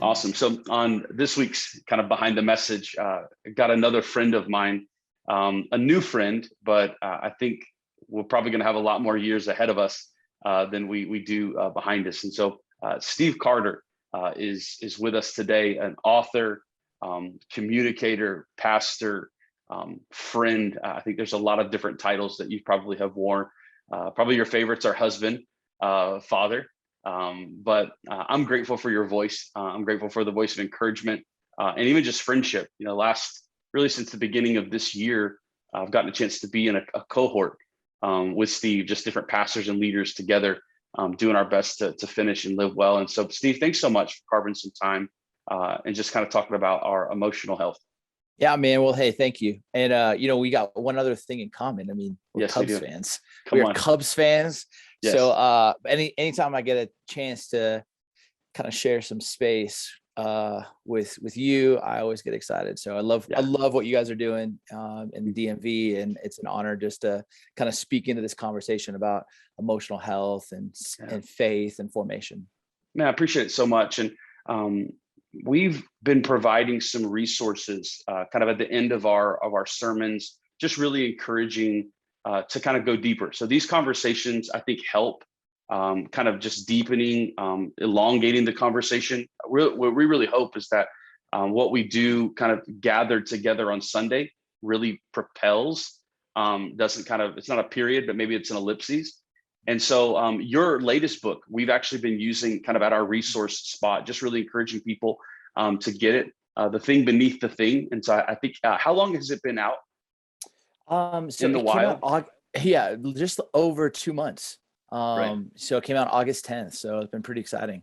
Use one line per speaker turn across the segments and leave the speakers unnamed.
Awesome. So on this week's kind of behind the message, got another friend of mine, a new friend, but I think we're probably going to have a lot more years ahead of us than we do behind us. And so Steve Carter is with us today, an author, communicator, pastor, friend. I think there's a lot of different titles that you probably have worn. Probably your favorites are husband, father. But I'm grateful for your voice. I'm grateful for the voice of encouragement and even just friendship. You know, really since the beginning of this year, I've gotten a chance to be in a cohort with Steve, just different pastors and leaders together, doing our best to finish and live well. And so, Steve, thanks so much for carving some time and just kind of talking about our emotional health.
Yeah, man. Well, hey, thank you. And, we got one other thing in common. I mean, we're
Yes,
Cubs fans.
Come
We're
on.
Cubs fans.
Yes.
So anytime I get a chance to kind of share some space with you, I always get excited. So I love what you guys are doing in the DMV, and it's an honor just to kind of speak into this conversation about emotional health and faith and formation.
Man, I appreciate it so much. And we've been providing some resources kind of at the end of our sermons, just really encouraging to kind of go deeper. So these conversations, I think, help kind of just deepening, elongating the conversation. What we really hope is that what we do kind of gathered together on Sunday really propels, it's not a period, but maybe it's an ellipses. And so your latest book, we've actually been using kind of at our resource spot, just really encouraging people to get it, The Thing Beneath the Thing. And so I think, how long has it been out?
So
in the
it
wild?
came out, just over 2 months.
Right.
So it came out August 10th. So it's been pretty exciting.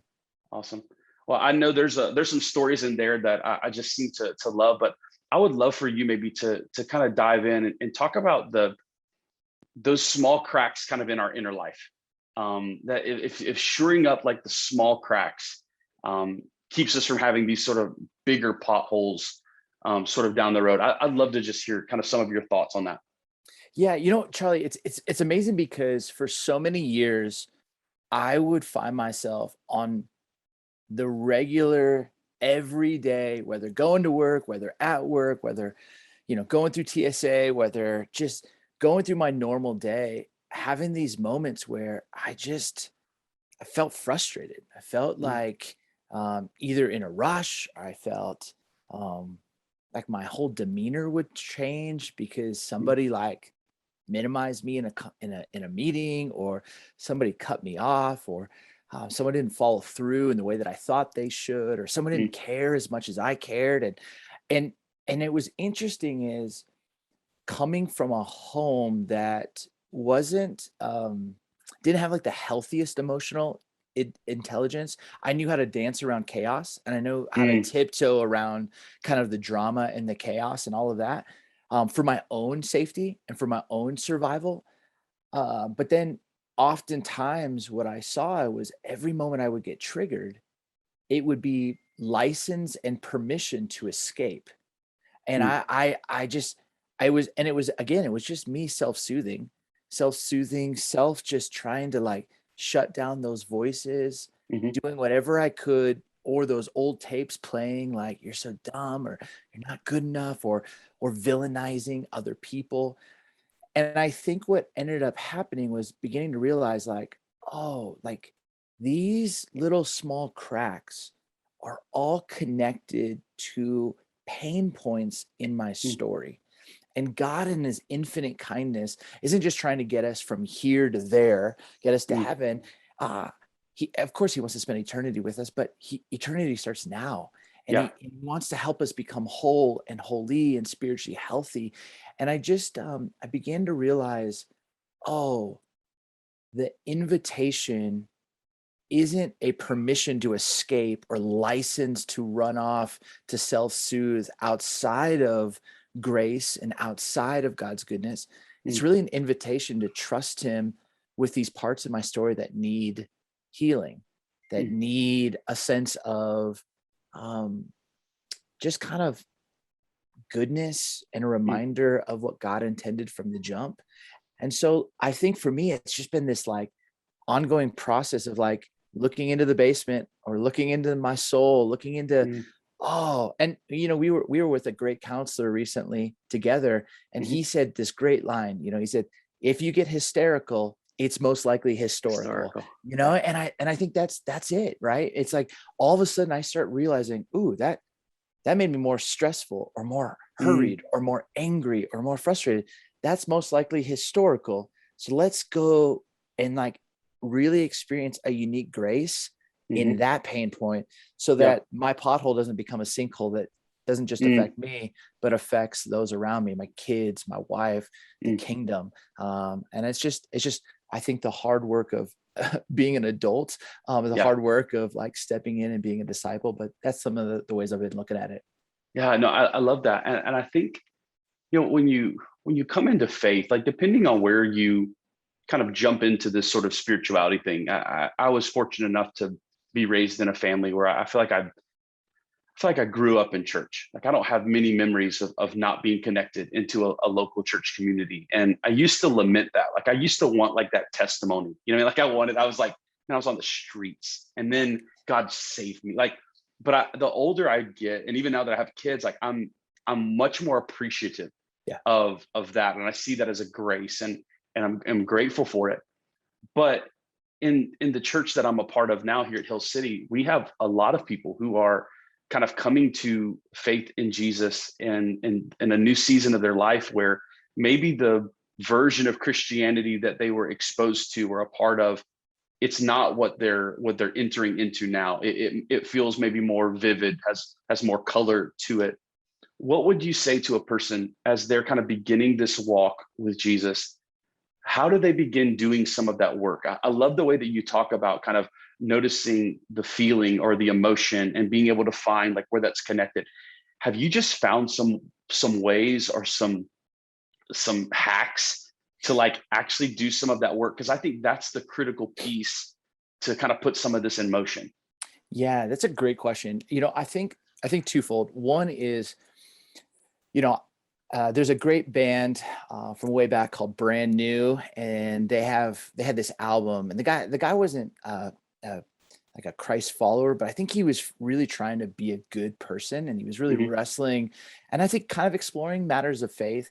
Awesome. Well, I know there's some stories in there that I just seem to love, but I would love for you maybe to kind of dive in and talk about those small cracks kind of in our inner life. That if shoring up like the small cracks keeps us from having these sort of bigger potholes sort of down the road. I'd love to just hear kind of some of your thoughts on that.
Yeah, Charlie, it's amazing because for so many years, I would find myself on the regular, everyday, whether going to work, whether at work, whether, going through TSA, whether just going through my normal day, having these moments where I felt frustrated. I felt like either in a rush, or I felt like my whole demeanor would change because somebody like minimized me in a meeting, or somebody cut me off, or someone didn't follow through in the way that I thought they should, or someone didn't care as much as I cared. And it was interesting is coming from a home that wasn't didn't have like the healthiest emotional intelligence. I knew how to dance around chaos, and I know how to tiptoe around kind of the drama and the chaos and all of that, for my own safety and for my own survival. But then oftentimes what I saw was every moment I would get triggered, it would be license and permission to escape. And it was just me self-soothing, just trying to like shut down those voices, doing whatever I could, or those old tapes playing like you're so dumb, or you're not good enough, or villainizing other people. And I think what ended up happening was beginning to realize like, oh, like these little small cracks are all connected to pain points in my story. And God in his infinite kindness isn't just trying to get us from here to there, get us to heaven. Of course he wants to spend eternity with us, but eternity starts now. And he wants to help us become whole and holy and spiritually healthy. And I began to realize, oh, the invitation isn't a permission to escape or license to run off to self-soothe outside of grace and outside of God's goodness. It's really an invitation to trust him with these parts of my story that need healing, that need a sense of just kind of goodness and a reminder of what God intended from the jump. And so I think for me, it's just been this like ongoing process of like looking into the basement or looking into my soul, looking into,
mm,
oh, and we were with a great counselor recently together, and
mhm.
he said this great line. He said, if you get hysterical, it's most likely historical.
Historical. Yeah.
And I think that's it, right? It's like all of a sudden I start realizing, ooh, that made me more stressful or more
Mm,
hurried or more angry or more frustrated. That's most likely historical. So let's go and like really experience a unique grace in
mhm.
that pain point so
Yeah.
that my pothole doesn't become a sinkhole that doesn't just
Mm,
affect me, but affects those around me, my kids, my wife, the
mm.
kingdom. And it's just, I think the hard work of being an adult, the
Yeah.
hard work of like stepping in and being a disciple. But that's some of the ways I've been looking at it.
Yeah. No, I love that. And I think, when you come into faith, like depending on where you kind of jump into this sort of spirituality thing, I was fortunate enough to be raised in a family where I feel like I grew up in church. Like I don't have many memories of not being connected into a local church community. And I used to lament that. Like I used to want like that testimony. Like I was like, man, I was on the streets and then God saved me. Like, but the older I get, and even now that I have kids, like I'm much more appreciative
Yeah.
of that. And I see that as a grace, and I'm grateful for it. But in the church that I'm a part of now here at Hill City, we have a lot of people who are kind of coming to faith in Jesus in a new season of their life where maybe the version of Christianity that they were exposed to or a part of, it's not what they're entering into now. It feels maybe more vivid, has more color to it. What would you say to a person as they're kind of beginning this walk with Jesus? How do they begin doing some of that work? I love the way that you talk about kind of noticing the feeling or the emotion and being able to find like where that's connected. Have you just found some ways or some hacks to like actually do some of that work? Because I think that's the critical piece to kind of put some of this in motion.
Yeah, that's a great question. I think twofold. One is, you know, there's a great band from way back called Brand New, and they had this album, and the guy wasn't uh, like a Christ follower, but I think he was really trying to be a good person, and he was really
Mhm,
wrestling, and I think kind of exploring matters of faith,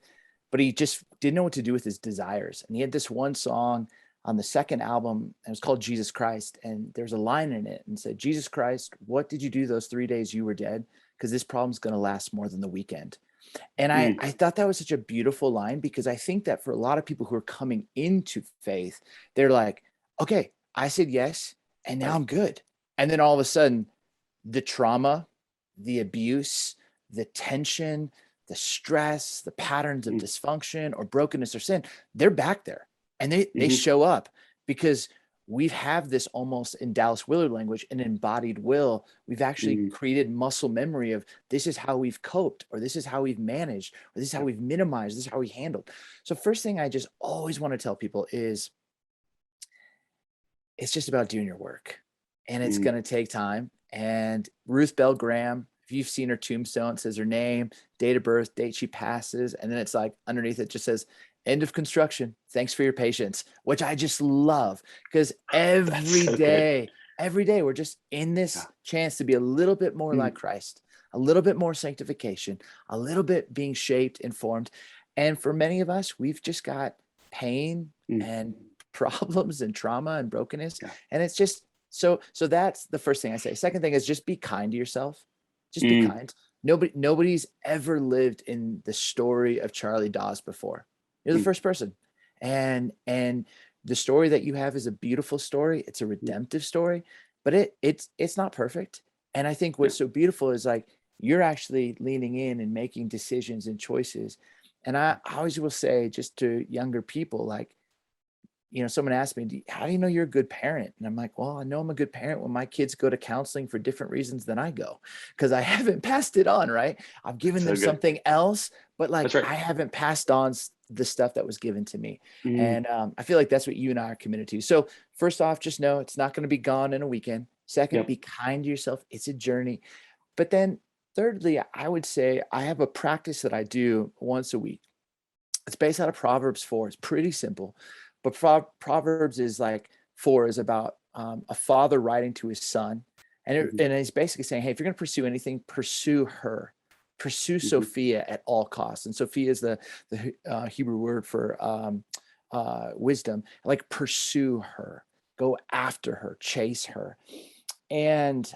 but he just didn't know what to do with his desires. And he had this one song on the second album, and it was called Jesus Christ, and there's a line in it and said, "Jesus Christ, what did you do those 3 days you were dead? Because this problem's going to last more than the weekend." And I,
mm,
I thought that was such a beautiful line because I think that for a lot of people who are coming into faith, they're like, okay, I said yes, and now
right.
I'm good. And then all of a sudden, the trauma, the abuse, the tension, the stress, the patterns of
Mm,
dysfunction or brokenness or sin, they're back there and they
mhm,
show up because we have this, almost in Dallas Willard language, an embodied will. We've actually
mm,
created muscle memory of this is how we've coped, or this is how we've managed, or this is how
yeah,
we've minimized, this is how we handled. So first thing I just always want to tell people is it's just about doing your work, and it's
mm,
going to take time. And Ruth Bell Graham, if you've seen her tombstone, it says her name, date of birth, date she passes, and then it's like underneath it just says end of construction, thanks for your patience, which I just love because
that's so good.
every day we're just in
Yeah.
this chance to be a little bit more like
Mm,
Christ, a little bit more sanctification, a little bit being shaped, informed. And for many of us, we've just got pain
mm,
and problems and trauma and brokenness.
yeah.
And it's just so that's the first thing I say. Second thing is just be kind to yourself. Just be
Mm,
kind. Nobody's ever lived in the story of Charlie Dawes before. You're the
mm,
first person. And the story that you have is a beautiful story. It's a
mm,
redemptive story, but it's not perfect. And I think
yeah.
what's so beautiful is like you're actually leaning in and making decisions and choices. And I always will say just to younger people, like, someone asked me, how do you know you're a good parent? And I'm like, well, I know I'm a good parent when my kids go to counseling for different reasons than I go, because I haven't passed it on, right? I've given them
So good.
something else, but like
That's right.
I haven't passed on the stuff that was given to me.
Mm,
And I feel like that's what you and I are committed to. So first off, just know it's not going to be gone in a weekend. Second,
yep.
be kind to yourself. It's a journey. But then thirdly, I would say I have a practice that I do once a week. It's based out of Proverbs 4. It's pretty simple, but Proverbs is like 4 is about a father writing to his son, and
Mhm.
he's basically saying, hey, if you're going to pursue anything, pursue her, pursue
Mhm.
Sophia at all costs. And Sophia is the Hebrew word for wisdom. Like, pursue her, go after her, chase her. And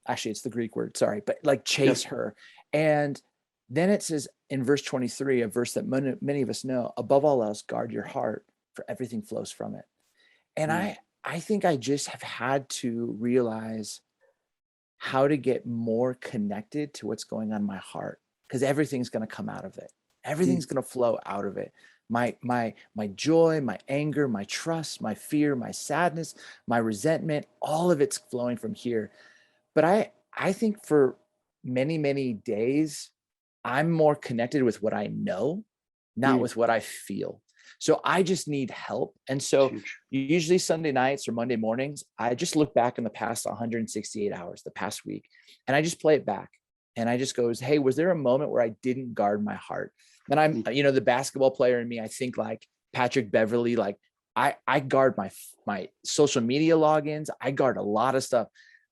actually it's the Greek word, sorry, but like chase
Yep.
her. And then it says in verse 23, a verse that many of us know, above all else, guard your heart, for everything flows from it. And
Mm.
I think I just have had to realize how to get more connected to what's going on in my heart, because everything's going to come out of it.
Mm.
Everything's going to flow out of it. My joy, my anger, my trust, my fear, my sadness, my resentment, all of it's flowing from here. But I think for many days, I'm more connected with what I know, not
Mm.
with what I feel. So I just need help. And so
Huge.
usually Sunday nights or Monday mornings, I just look back in the past 168 hours, the past week, and I just play it back. And I just goes, hey, was there a moment where I didn't guard my heart? And I'm,
Mm.
the basketball player in me, I think like Patrick Beverly, like I guard my social media logins. I guard a lot of stuff.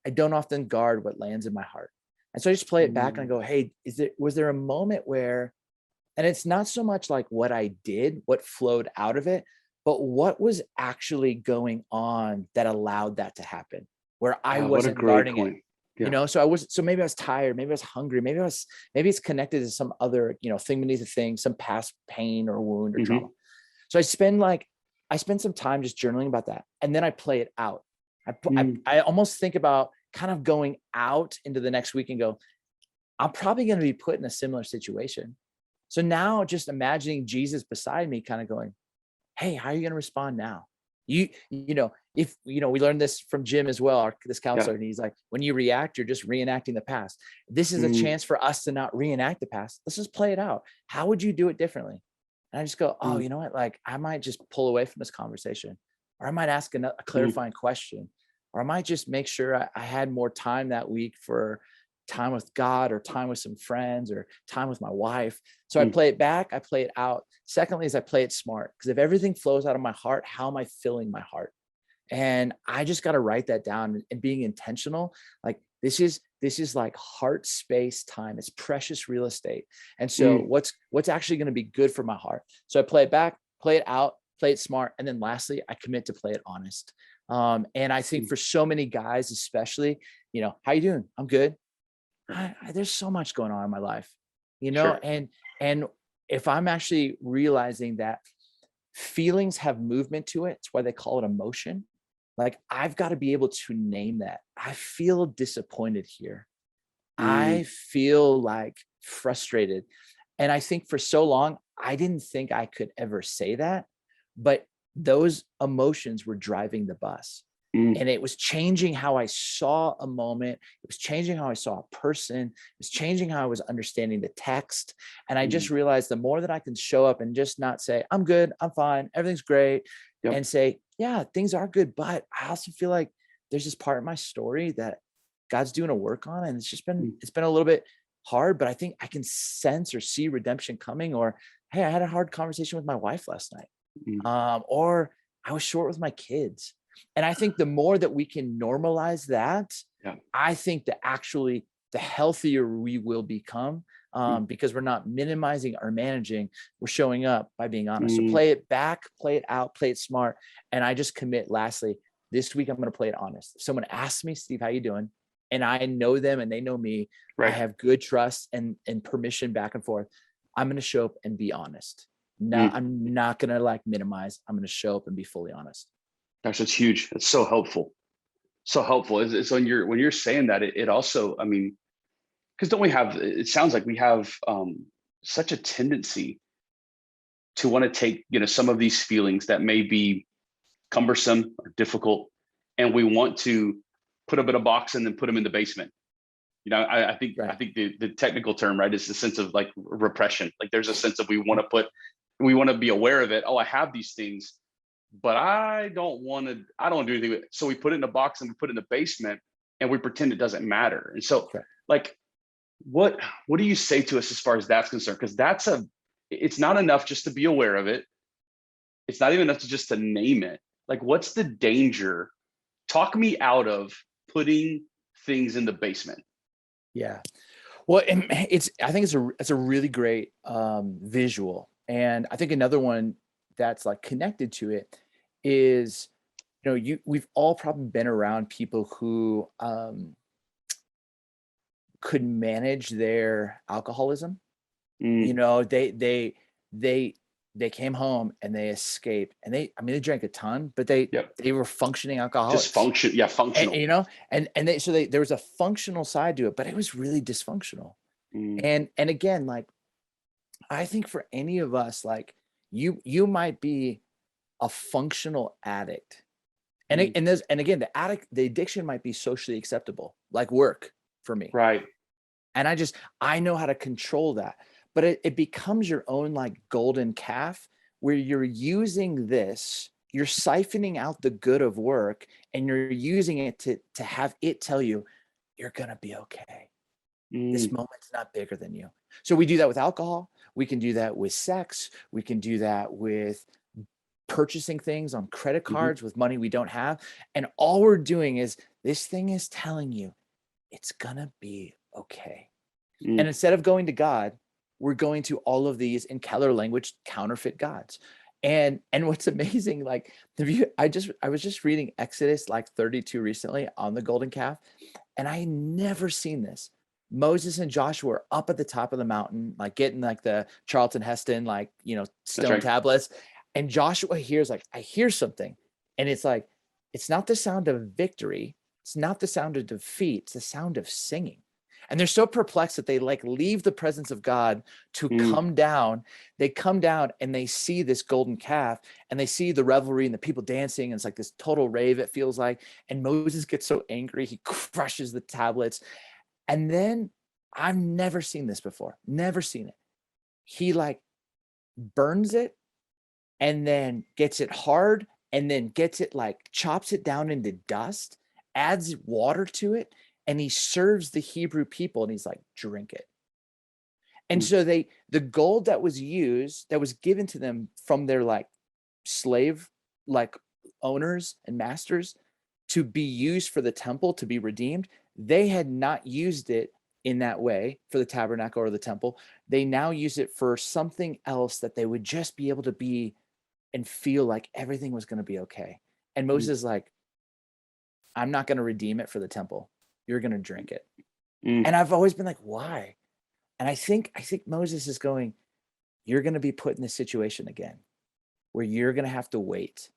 I don't often guard what lands in my heart. And so I just play it back and I
Mm.
go, hey, was there a moment where, and it's not so much like what I did, what flowed out of it, but what was actually going on that allowed that to happen, where I
What a
wasn't
great
guarding it.
point. Yeah.
So maybe I was tired, maybe I was hungry, maybe it's connected to some other, thing beneath the thing, some past pain or wound or trauma.
Hmm.
So I spend some time just journaling about that. And then I play it out.
Mm.
I almost think about kind of going out into the next week and go, I'm probably going to be put in a similar situation. So now just imagining Jesus beside me, kind of going, hey, how are you going to respond now? If we learned this from Jim as well, this
Yeah.
counselor, and he's like, when you react, you're just reenacting the past. This is a
Mm.
chance for us to not reenact the past. Let's just play it out. How would you do it differently? And I just go, oh,
Mm.
you know what? Like, I might just pull away from this conversation, or I might ask a
Mm.
clarifying question, or I might just make sure I had more time that week for time with God, or time with some friends, or time with my wife. So I
Mm.
play it back, I play it out. Secondly, is I play it smart, because if everything flows out of my heart, how am I filling my heart? And I just got to write that down, and being intentional. Like, this is like heart space time. It's precious real estate. And so
Mm.
what's actually going to be good for my heart? So I play it back, play it out, play it smart. And then lastly, I commit to play it honest. And I think
Mm.
for so many guys, especially, how you doing? I'm good. There's so much going on in my life,
Sure.
and if I'm actually realizing that feelings have movement to it, it's why they call it emotion. Like, I've got to be able to name that. I feel disappointed here. I
Mm.
feel like frustrated. And I think for so long, I didn't think I could ever say that, but those emotions were driving the bus.
Mm.
And it was changing how I saw a moment. It was changing how I saw a person. It was changing how I was understanding the text. And I just
Mm.
realized the more that I can show up and just not say, I'm good, I'm fine, everything's great,
Yep.
and say, yeah, things are good. But I also feel like there's this part of my story that God's doing a work on. And
Mm.
it's been a little bit hard, but I think I can sense or see redemption coming. Or, hey, I had a hard conversation with my wife last night.
Mm.
Or I was short with my kids. And I think the more that we can normalize that,
Yeah.
I think that actually the healthier we will become,
Mm.
because we're not minimizing or managing, we're showing up by being honest. So
Mm.
play it back, play it out, play it smart. And I just commit, lastly, this week I'm going to play it honest. If someone asks me, Steve, how you doing? And I know them and they know me, I
Right.
have good trust and permission back and forth. I'm going to show up and be honest. No,
Mm.
I'm not going to like minimize. I'm going to show up and be fully honest.
Gosh, that's huge. That's so helpful. So helpful. It's when you're saying that, it also, I mean, because don't we have, it sounds like we have such a tendency to want to take, some of these feelings that may be cumbersome or difficult, and we want to put them in a box and then put them in the basement. I
Right.
think the technical term, right, is the sense of like repression. Like, there's a sense of we want to be aware of it. Oh, I have these things, but I don't do anything with it. So we put it in a box and we put it in the basement and we pretend it doesn't matter. And so,
Right.
like, what do you say to us as far as that's concerned? Because it's not enough just to be aware of it. It's not even enough to just to name it. Like, what's the danger talk me out of putting things in the basement.
Yeah. Well, I think it's a really great visual. And I think another one that's like connected to it is, we've all probably been around people who could manage their alcoholism.
Mm,
They they came home and they escaped, and they drank a ton, but they
yep.
they were functioning
Just
alcoholics.
function. Yeah.
And,
Functional.
there was a functional side to it, but it was really dysfunctional.
Mm,
And again, like, I think for any of us, like, you might be a functional addict.
mm,
And again, the addiction might be socially acceptable, like work for me.
right.
And I know how to control that. But it becomes your own like golden calf, where you're using this, you're siphoning out the good of work, and you're using it to have it tell you you're gonna be okay. This
Mm,
moment's not bigger than you. So we do that with alcohol. We can do that with sex. We can do that with purchasing things on credit
mhm,
cards with money we don't have. And all we're doing is, this thing is telling you it's gonna be okay. And
mm,
instead of going to God, we're going to all of these, in Keller language, counterfeit gods. And what's amazing, like, I was just reading Exodus like 32 recently on the golden calf, and I never seen this. Moses and Joshua are up at the top of the mountain, like getting like the Charlton Heston, like,
that's
stone
right.
tablets. And Joshua hears, like, I hear something. And it's like, it's not the sound of victory. It's not the sound of defeat. It's the sound of singing. And they're so perplexed that they like leave the presence of God to
Mm,
come down. They come down and they see this golden calf, and they see the revelry and the people dancing. And it's like this total rave, it feels like. And Moses gets so angry, he crushes the tablets. And then, I've never seen this before, never seen it. He like burns it, and then gets it hard, and then gets it, like, chops it down into dust, adds water to it, and he serves the Hebrew people, and he's like, drink it. And
mm,
so the gold that was used, that was given to them from their like slave, like, owners and masters, to be used for the temple, to be redeemed, they had not used it in that way for the tabernacle or the temple. They now use it for something else, that they would just be able to be and feel like everything was going to be okay. And
mm,
Moses is like, I'm not going to redeem it for the temple. You're going to drink it.
mm,
And I've always been like, why? And I think Moses is going, you're going to be put in this situation again, where you're going to have to wait,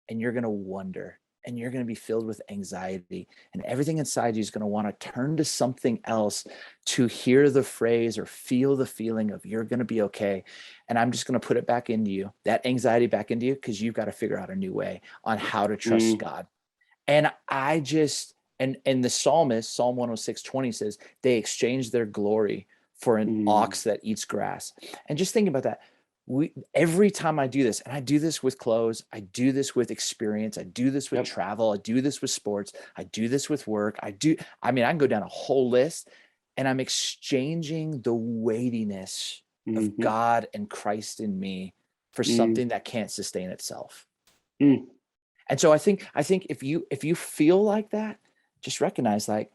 and you're going to wonder, and you're going to be filled with anxiety, and everything inside you is going to want to turn to something else to hear the phrase or feel the feeling of you're going to be okay. And I'm just going to put it back into you, that anxiety back into you, because you've got to figure out a new way on how to trust
mm,
God. And I just, and the psalmist, Psalm 106:20 says, they exchanged their glory for an
mm.
ox that eats grass. And just thinking about that, every time I do this, and I do this with clothes, I do this with experience, I do this with
Yep.
travel, I do this with sports, I do this with work, I mean, I can go down a whole list, and I'm exchanging the weightiness of
Mhm,
God and Christ in me for
mm,
something that can't sustain itself.
mm.
And so I think if you feel like that, just recognize, like,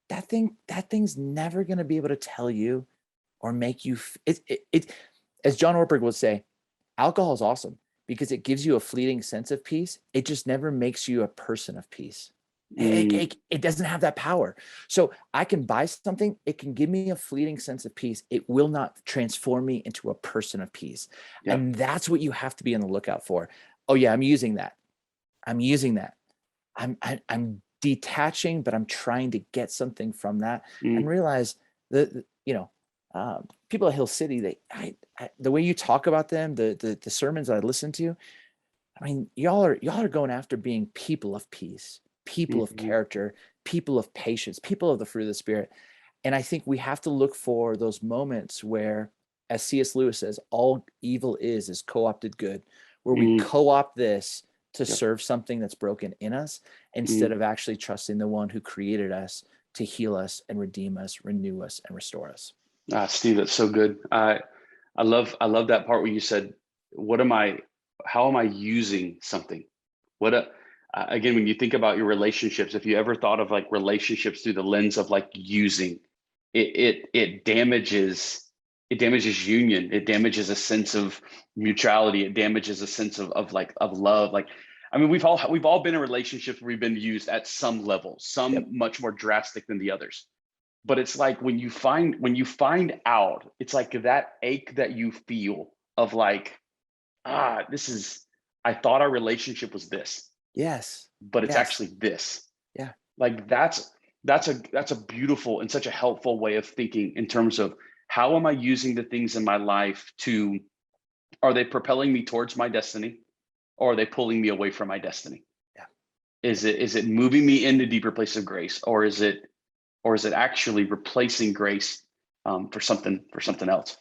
that thing's never going to be able to tell you or make you as John Ortberg would say, alcohol is awesome because it gives you a fleeting sense of peace. It just never makes you a person of peace.
Mm,
It doesn't have that power. So I can buy something, it can give me a fleeting sense of peace. It will not transform me into a person of peace.
yep.
And that's what you have to be on the lookout for. Oh yeah, I'm using that. I'm using that. I'm detaching, but I'm trying to get something from that, and
Mm,
realize that, people at Hill City, the way you talk about them, the sermons I listen to, I mean, y'all are going after being people of peace, people of
mhm,
character, people of patience, people of the fruit of the spirit. And I think we have to look for those moments where, as C.S. Lewis says, all evil is co-opted good, where we
mm,
co-opt this to
yep.
serve something that's broken in us, instead
Mm.
of actually trusting the one who created us to heal us and redeem us, renew us, and restore us.
Steve, that's so good. I love that part where you said, "What am I? How am I using something? What? again, when you think about your relationships, if you ever thought of like relationships through the lens of like using, it damages, it damages union. It damages a sense of mutuality. It damages a sense of like of love. Like, I mean, we've all been in relationships where we've been used at some level, some
Yep.
much more drastic than the others. But it's like when you find out, it's like that ache that you feel of like, this is, I thought our relationship was this,
Yes.
but it's
Yes.
actually this.
Yeah.
Like that's a beautiful and such a helpful way of thinking in terms of how am I using the things in my life to, are they propelling me towards my destiny, or are they pulling me away from my destiny?
Yeah.
Is it moving me into deeper place of grace, or is it actually replacing grace, for something else?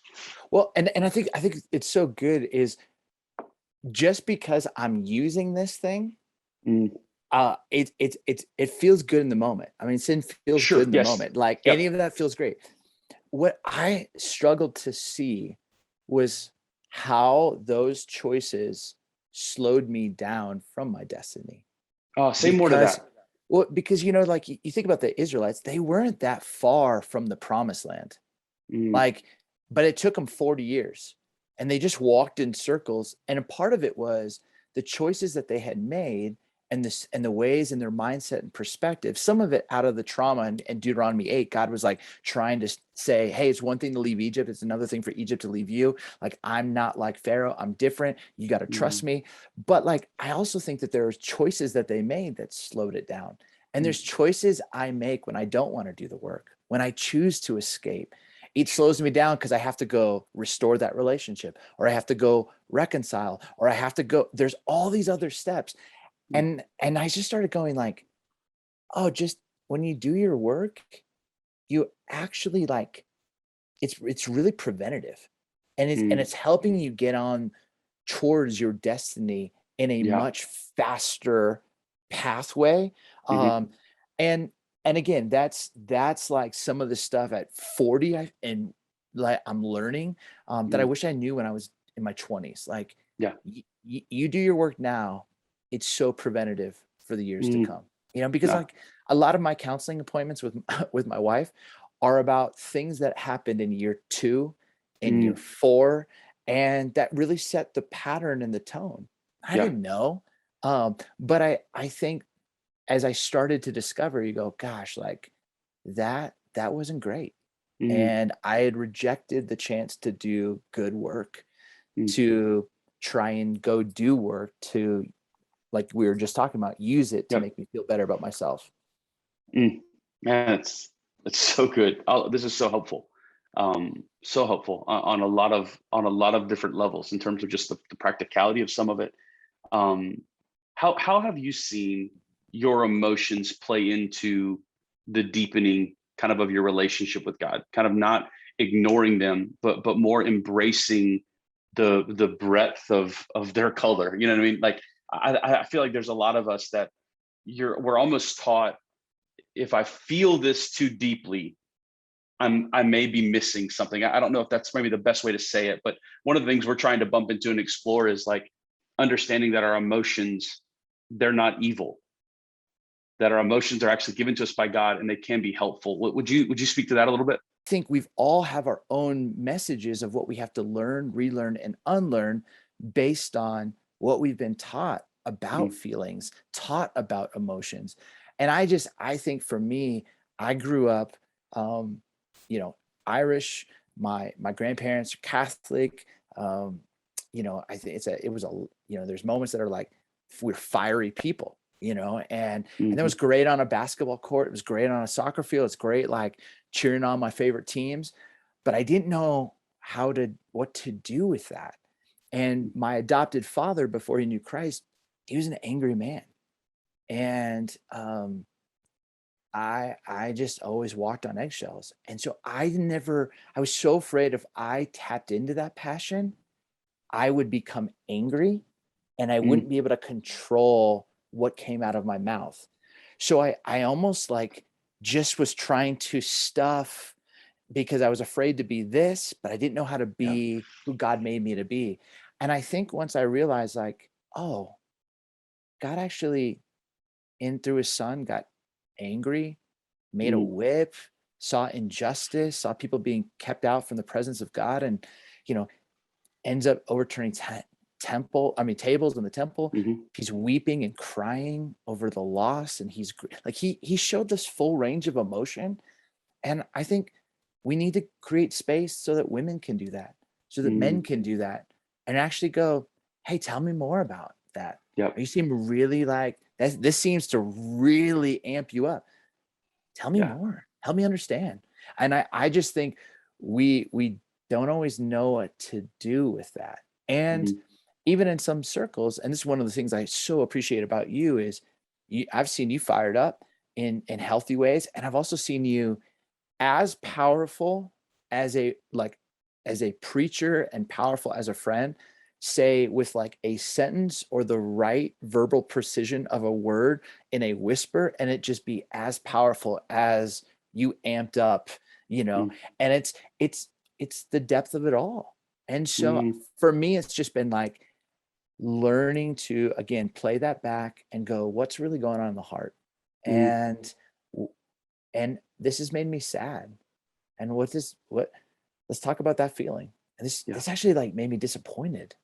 Well, and I think it's so good is just because I'm using this thing,
Mm,
it feels good in the moment. I mean, sin feels good
sure.
in the
Yes.
moment. Like any
Yep.
of that feels great. What I struggled to see was how those choices slowed me down from my destiny.
Say more to
Because,
that.
well, because like you think about the Israelites, they weren't that far from the promised land.
Mm,
Like, but it took them 40 years and they just walked in circles. And a part of it was the choices that they had made and this and the ways in their mindset and perspective, some of it out of the trauma and Deuteronomy 8, God was like trying to say, hey, it's one thing to leave Egypt. It's another thing for Egypt to leave you. Like, I'm not like Pharaoh. I'm different. You got to trust
mm,
me. But like, I also think that there are choices that they made that slowed it down. And
mm,
there's choices I make when I don't want to do the work, when I choose to escape. It slows me down because I have to go restore that relationship, or I have to go reconcile, or I have to go. There's all these other steps.
mm,
And I just started going like, oh, just when you do your work, you actually like it's really preventative.
mm.
It's helping you get on towards your destiny in a
Yeah.
much faster pathway.
Hmm.
Um, and and again, that's like some of the stuff at 40 and like I'm learning that I
Mm,
wish I knew when I was in my 20s. Like
yeah.
you do your work now, it's so preventative for the years to
Mm,
come. Because
yeah.
like a lot of my counseling appointments with with my wife are about things that happened in year 2, in year
Mm,
4, and that really set the pattern and the tone. I
yeah.
didn't know. But I think as I started to discover, you go, gosh, like that wasn't great.
Mm,
And I had rejected the chance to do good work,
mm,
to try and go do work to, like we were just talking about, use it to
yep.
make me feel better about myself.
Mm. Man, it's so good. This is so helpful. So helpful on a lot of different levels in terms of just the practicality of some of it. Um, how have you seen your emotions play into the deepening kind of your relationship with God? Kind of not ignoring them, but more embracing the breadth of their color. You know what I mean? Like I feel like there's a lot of us that we're almost taught, if I feel this too deeply, I may be missing something. I don't know if that's maybe the best way to say it, but one of the things we're trying to bump into and explore is like understanding that our emotions, they're not evil, that our emotions are actually given to us by God and they can be helpful. Would you speak to that a little bit?
Think we've all have our own messages of what we have to learn, relearn, and unlearn based on what we've been taught about
Mm,
feelings, taught about emotions. And I think for me, I grew up, um, you know, Irish. My grandparents are Catholic. Um, I think it was there's moments that are like we're fiery people, and it
mhm,
was great on a basketball court. It was great on a soccer field. It's great like cheering on my favorite teams, but I didn't know what to do with that. And my adopted father, before he knew Christ, he was an angry man. And I just always walked on eggshells. And so I was so afraid if I tapped into that passion, I would become angry and I
mm,
wouldn't be able to control what came out of my mouth. So I almost like just was trying to stuff because I was afraid to be this, but I didn't know how to
yeah.
be who God made me to be. And I think once I realized like, oh, God actually in through his son, got angry, made a
Mm,
whip, saw injustice, saw people being kept out from the presence of God, and, you know, ends up overturning tables in the temple.
mhm,
He's weeping and crying over the loss, and he's like, he showed this full range of emotion. And I think we need to create space so that women can do that, so that men
mm,
can do that, and actually go, hey, tell me more about that.
yep,
You seem really like that. This seems to really amp you up. Tell me
yeah,
more. Help me understand. And I just think we don't always know what to do with that. And
mhm,
even in some circles, and this is one of the things I so appreciate about you is I've seen you fired up in healthy ways. And I've also seen you as powerful as a preacher and powerful as a friend, say with like a sentence or the right verbal precision of a word in a whisper, and it just be as powerful as you amped up, you know.
mm,
And it's the depth of it all. And so
mm,
for me, it's just been like learning to again play that back and go, what's really going on in the heart?
mm,
And and this has made me sad. And what let's talk about that feeling. And this
yeah,
this actually like made me disappointed.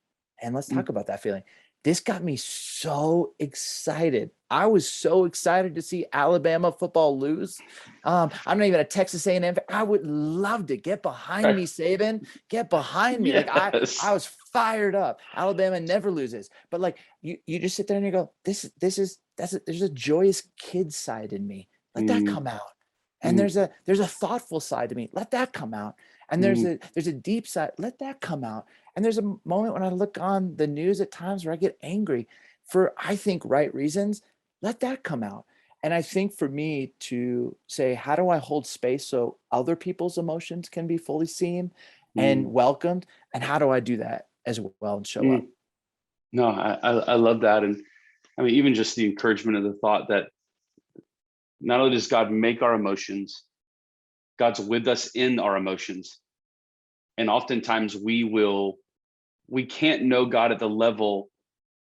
And let's
mm,
talk about that feeling. This got me so excited. I was so excited to see Alabama football lose. I'm not even a Texas A&M fan. I would love to get behind me, Saban. Get behind me. Like I
yes,
was fired up. Alabama never loses. But like you just sit there and you go, there's a joyous kid side in me. Let that
mm,
come out. And
mm,
there's a thoughtful side to me. Let that come out. And
mm,
there's a deep side. Let that come out. And there's a moment when I look on the news at times where I get angry for, I think, right reasons. Let that come out. And I think for me to say, how do I hold space so other people's emotions can be fully seen and
mm,
welcomed? And how do I do that as well and show up?
mm. No, I love that. And I mean, even just the encouragement of the thought that not only does God make our emotions, God's with us in our emotions. And oftentimes we can't know God at the level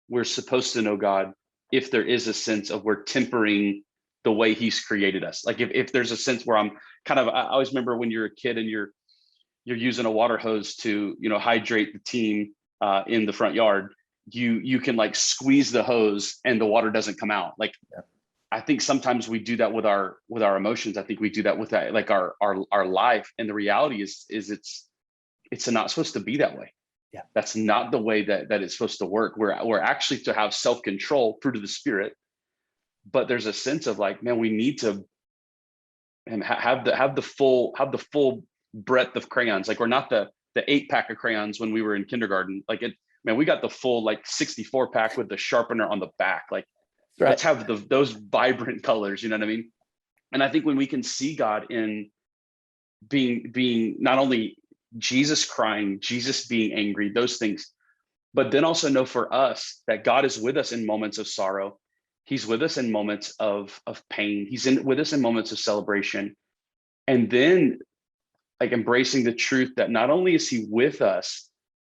we're supposed to know God if there is a sense of we're tempering the way he's created us. Like if there's a sense where I'm kind of, I always remember when you're a kid and you're using a water hose to, hydrate the team in the front yard, you can like squeeze the hose and the water doesn't come out. Like
Yeah.
I think sometimes we do that with our emotions. I think we do that with that, like our life. And the reality is it's not supposed to be that way.
Yeah.
That's not the way that it's supposed to work. We're actually to have self-control, fruit of the spirit, but there's a sense of like, man, we need to and have the full breadth of crayons. Like we're not the 8 pack of crayons when we were in kindergarten. Like it, man, we got the full like 64 pack with the sharpener on the back. Like
Right.
let's have those vibrant colors. You know what I mean? And I think when we can see God in being not only Jesus crying, Jesus being angry, those things, but then also know for us that God is with us in moments of sorrow. He's with us in moments of pain. He's with us in moments of celebration. And then like embracing the truth that not only is he with us,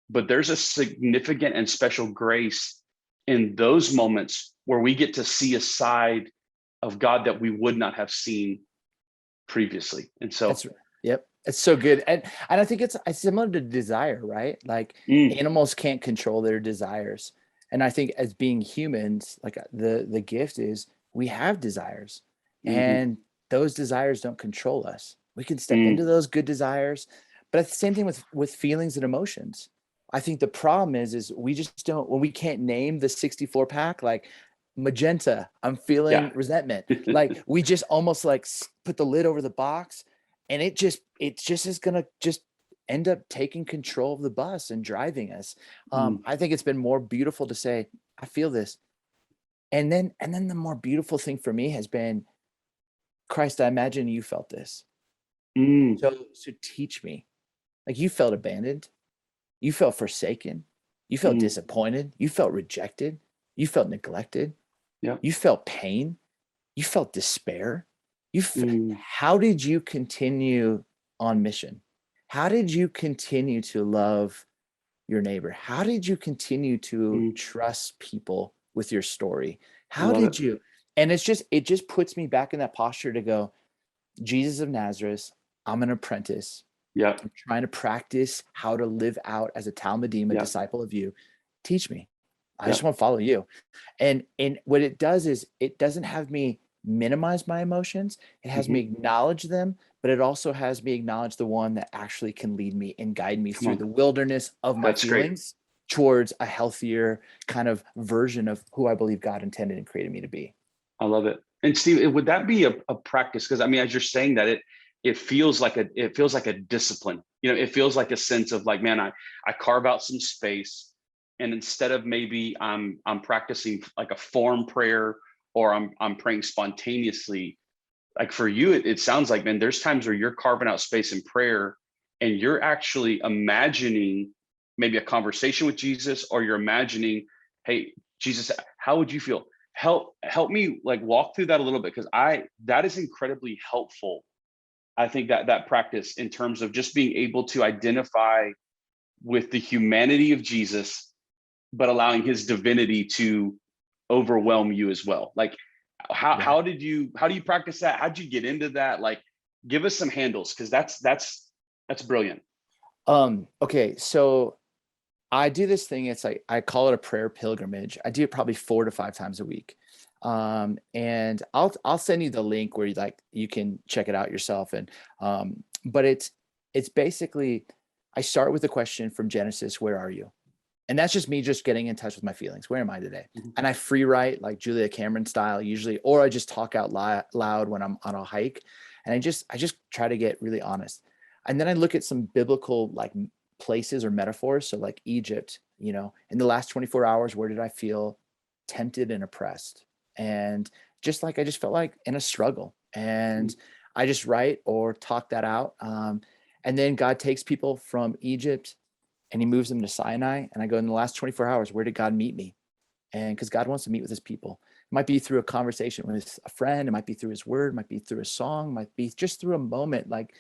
but there's a significant and special grace in those moments where we get to see a side of God that we would not have seen previously. And so,
That's yep. It's so good. And I think it's similar to desire, right? Like
mm,
animals can't control their desires. And I think as being humans, like the gift is we have desires
mhm,
and those desires don't control us. We can step into
mm,
those good desires, but it's the same thing with feelings and emotions. I think the problem is we just don't when we can't name the 64 pack like magenta, I'm feeling
yeah,
resentment. Like we just almost like put the lid over the box and it just is gonna just end up taking control of the bus and driving us.
mm,
I think it's been more beautiful to say, I feel this. And then the more beautiful thing for me has been, Christ, I imagine you felt this.
mm,
So teach me. Like you felt abandoned, you felt forsaken, you felt
mm,
disappointed, you felt rejected, you felt neglected,
yeah,
you felt pain, you felt despair.
mm,
How did you continue on mission? How did you continue to love your neighbor? How did you continue to
mm,
trust people with your story?
I
How
love it.
did you? And it just puts me back in that posture to go, Jesus of Nazareth, I'm an apprentice.
Yeah.
I'm trying to practice how to live out as a Talmudim, a
Yeah.
disciple of you. Teach me. I
Yeah.
just want to follow you. And what it does is it doesn't have me minimize my emotions. It has me
Hmm.
acknowledge them, but it also has me acknowledge the one that actually can lead me and guide me
Come
through
on.
the wilderness of my
That's great.
feelings towards a healthier kind of version of who I believe God intended and created me to be.
I love it. And Steve, would that be a practice? Because I mean, as you're saying that, it feels like a discipline. You know, it feels like a sense of like, man, I carve out some space, and instead of maybe I'm practicing like a form prayer, or I'm praying spontaneously. Like for you, it sounds like, man, there's times where you're carving out space in prayer, and you're actually imagining maybe a conversation with Jesus, or you're imagining, hey, Jesus, how would you feel? Help me like walk through that a little bit, because that is incredibly helpful. I think that practice in terms of just being able to identify with the humanity of Jesus, but allowing his divinity to overwhelm you as well. Like
Yeah.
how do you practice that? How'd you get into that? Like give us some handles, because that's brilliant.
Okay. So I do this thing. It's like, I call it a prayer pilgrimage. I do it probably 4 to 5 times a week. And I'll send you the link where you can check it out yourself. And, but it's basically, I start with the question from Genesis, where are you? And that's just me just getting in touch with my feelings. Where am I today?
Mhm.
And I free write like Julia Cameron style usually, or I just talk out loud when I'm on a hike. And I just try to get really honest. And then I look at some biblical like places or metaphors. So like Egypt, in the last 24 hours, where did I feel tempted and oppressed? And I just felt like in a struggle. And I just write or talk that out. And then God takes people from Egypt and he moves them to Sinai. And I go, in the last 24 hours, where did God meet me? And because God wants to meet with his people. It might be through a conversation with a friend. It might be through his word. It might be through a song. It might be just through a moment. Like,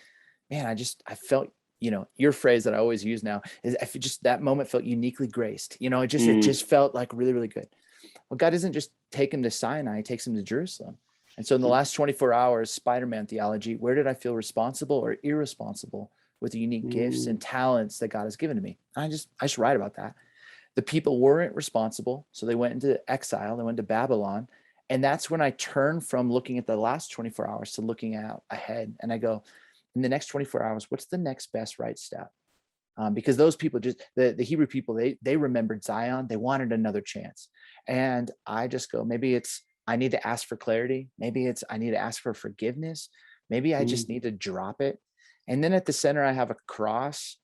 man, I felt, your phrase that I always use now is, I just, that moment felt uniquely graced. It
Mm,
just felt like really, really good. Well, God doesn't just take him to Sinai, he takes him to Jerusalem. And so in the
mm,
last 24 hours, Spider-Man theology, where did I feel responsible or irresponsible with the unique gifts
mm,
and talents that God has given to me? And I just write about that. The people weren't responsible. So they went into exile, they went to Babylon. And that's when I turn from looking at the last 24 hours to looking out ahead. And I go, in the next 24 hours, what's the next best right step? Because those people, just the Hebrew people, they remembered Zion. They wanted another chance. And I just go, maybe it's, I need to ask for clarity. Maybe it's, I need to ask for forgiveness. Maybe I
mm,
just need to drop it. And then at the center, I have a cross,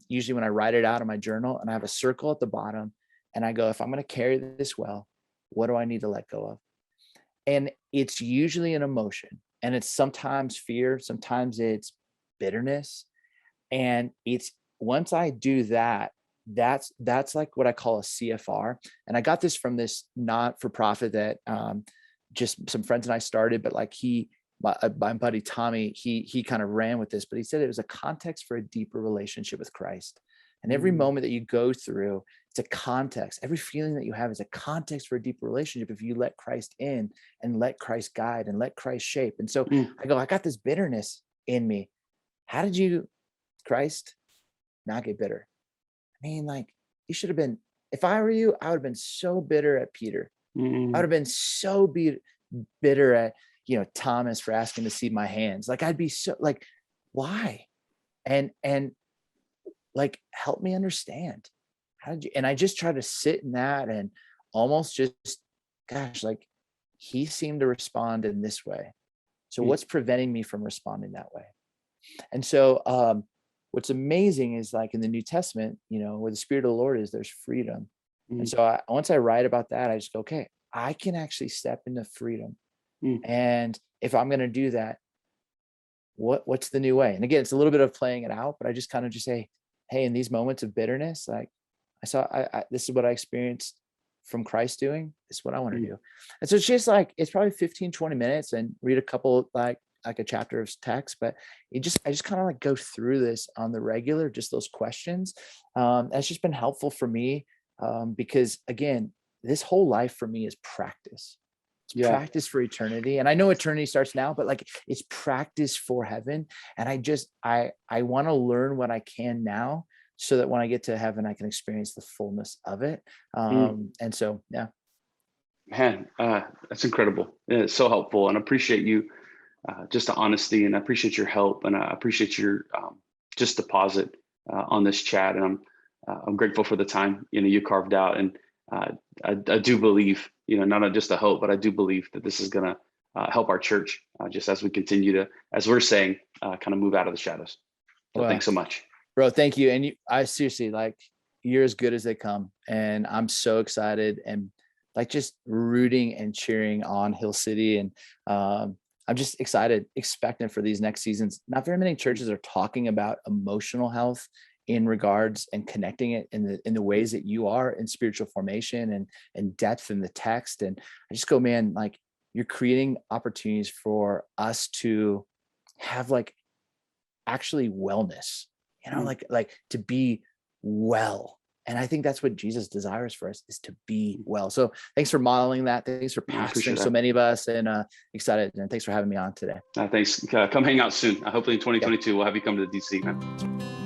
usually when I write it out in my journal, and I have a circle at the bottom. And I go, if I'm going to carry this well, what do I need to let go of? And it's usually an emotion. And it's sometimes fear, sometimes it's bitterness. And it's, once I do that, that's like what I call a CFR. And I got this from this not for profit that just some friends and I started, but like my buddy Tommy, he kind of ran with this, but he said it was a context for a deeper relationship with Christ. And every
mm,
moment that you go through, it's a context. Every feeling that you have is a context for a deeper relationship if you let Christ in and let Christ guide and let Christ shape. And so
mm,
I go, I got this bitterness in me. How did you, Christ, not get bitter? I mean, like, you should have been, if I were you, I would have been so bitter at Peter. I would
mm,
have been so bitter at, Thomas for asking to see my hands. Like, I'd be so like, why? And like, help me understand. How did you? And I just try to sit in that and almost just, gosh, like, he seemed to respond in this way. So
mm,
what's preventing me from responding that way? And so what's amazing is like in the New Testament, where the Spirit of the Lord is, there's freedom. And
mm,
so once I write about that, I just go, okay, I can actually step into freedom.
mm,
And if I'm going to do that, what's the new way? And again, it's a little bit of playing it out, but I just kind of just say, hey, in these moments of bitterness, like this is what I experienced from Christ doing. This is what I want to
mm.
do. And so it's just like, it's probably 15, 20 minutes and read a couple, like a chapter of text, but I just kind of like go through this on the regular, just those questions. That's just been helpful for me. Because again, this whole life for me is practice.
Yeah.
practice for eternity. And I know eternity starts now, but like it's practice for heaven. And I want to learn what I can now so that when I get to heaven, I can experience the fullness of it. And so, yeah.
Man, that's incredible. Yeah, it's so helpful, and I appreciate you, just the honesty, and I appreciate your help, and I appreciate your just deposit on this chat, and I'm grateful for the time you carved out, and I do believe not just a hope, but I do believe that this is gonna help our church just as we continue to, as we're saying, kind of move out of the shadows. So
Well,
thanks so much.
bro, thank you. And I seriously, like, you're as good as they come. And I'm so excited and like just rooting and cheering on Hill City. And I'm just excited, expectant for these next seasons. Not very many churches are talking about emotional health in regards and connecting it in the ways that you are in spiritual formation and depth in the text. And I just go, man, like you're creating opportunities for us to have like actually wellness, like to be well. And I think that's what Jesus desires for us, is to be well. So thanks for modeling that. Thanks for
I appreciate
pastoring so
that.
many of us, and excited. And thanks for having me on today.
Thanks. Come hang out soon. Hopefully in 2022 we'll have you come to the DC, man.